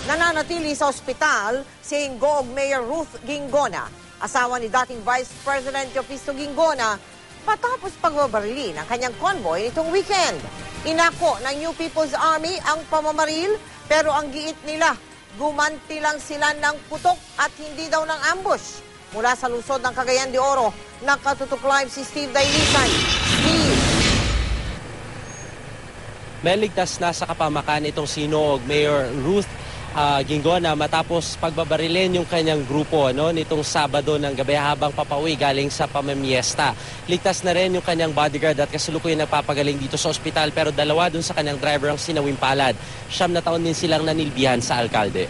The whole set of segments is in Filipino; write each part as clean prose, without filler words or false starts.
Nananatili sa ospital si Ingoog Mayor Ruth Gingona, asawa ni dating Vice President Jopisto Gingona, patapos pagbabarili ng kanyang convoy nitong weekend. Inako ng New People's Army ang pamamaril, pero ang giit nila, gumanti lang sila ng putok at hindi daw ng ambush. Mula sa lungsod ng Cagayan de Oro, nakatutok live si Steve Dailisan. Steve! Meligtas na sa kapamakan itong si Ingoog Mayor Ruth Gingona matapos pagbabarilin yung kanyang grupo nitong Sabado ng gabi habang papauwi galing sa pamimiesta. Ligtas na rin yung kanyang bodyguard at kasalukuyan nagpapagaling dito sa ospital, pero dalawa dun sa kanyang driver ang sinawimpalad. 9 na taon din silang nanilbihan sa alkalde.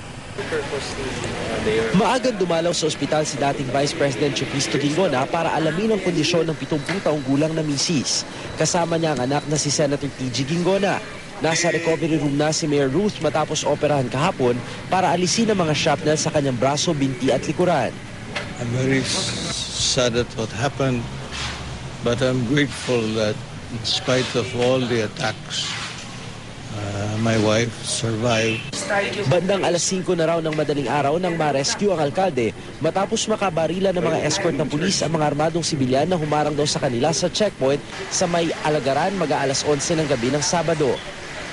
Maagang dumalaw sa ospital si dating Vice President Jopisto Gingona para alamin ang kondisyon ng 70 taong gulang na misis. Kasama niya ang anak na si Senator T.G. Gingona. Nasa recovery room na si Mayor Ruth matapos operahan kahapon para alisin ang mga shrapnel sa kanyang braso, binti at likuran. I'm very sad at what happened, but I'm grateful that in spite of all the attacks, my wife survived. Bandang alas 5 na raw ng madaling araw nang ma-rescue ang alkalde matapos makabarila ng mga escort ng pulis ang mga armadong sibilyan na humarang daw sa kanila sa checkpoint sa may Alagaran mag-aalas 11 ng gabi ng Sabado.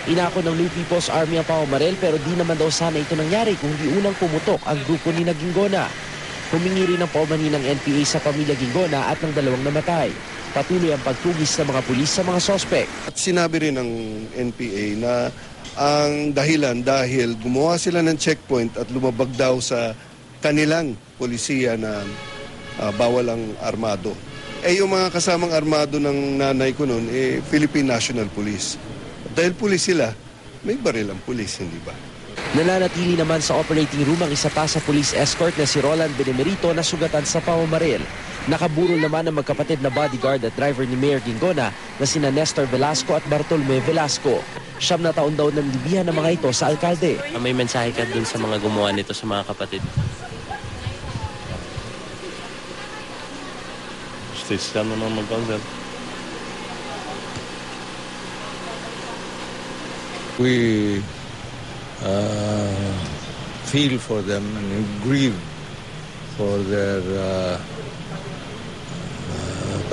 Inako ng New People's Army ang pamamaril, pero di naman daw sana ito nangyari kung di unang pumutok ang grupo ni Gingona. Humingi rin ng paumanhin ng NPA sa pamilya Gingona at ng dalawang namatay. Patuloy ang pagtugis ng mga pulis sa mga sospek. At sinabi rin ng NPA na ang dahilan dahil gumawa sila ng checkpoint at lumabag daw sa kanilang polisiya na bawal ang armado. Yung mga kasamang armado ng nanay ko noon, Philippine National Police. Dahil pulis sila, may baril ang pulis, hindi ba? Nananatili naman sa operating room ang isa pa sa police escort na si Roland Benemerito na sugatan sa pamamaril. Nakaburol naman ang magkapatid na bodyguard at driver ni Mayor Gingona na sina Nestor Velasco at Bartolome Velasco. 9 na taon daw ng libihan ng mga ito sa alkalde. May mensahe ka dun sa mga gumawa nito sa mga kapatid? Justisya mo nang mag-consent. We feel for them and grieve for their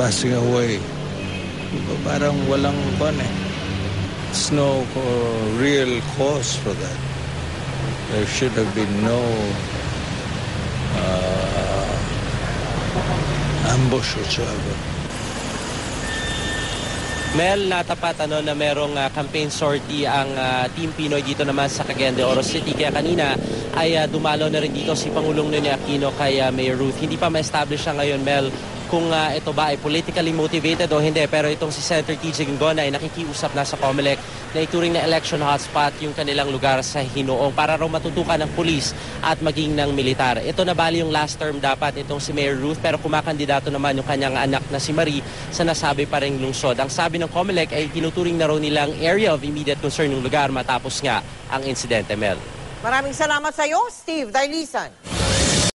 passing away. Parang walang There's no real cause for that. There should have been no ambush whatsoever. Mel, natapat na merong campaign sortie ang Team Pinoy dito naman sa Cagayan de Oro City. Kaya kanina ay dumalo na rin dito si Pangulong Noynoy Aquino kay Mayor Ruth. Hindi pa ma-establish siya ngayon, Mel, kung ito ba ay politically motivated o hindi. Pero itong si Senator T.G. Gingona ay nakikiusap na sa COMELEC na ituring na election hotspot yung kanilang lugar sa Hinoong para raw matutukan ng pulis at maging ng militar. Ito na bali yung last term dapat itong si Mayor Ruth, pero kumakandidato naman yung kanyang anak na si Marie sa nasabi pa ring lungsod. Ang sabi ng COMELEC ay tinuturing na raw nilang area of immediate concern ng lugar matapos nga ang insidente, Mel. Maraming salamat sa iyo, Steve Dailisan.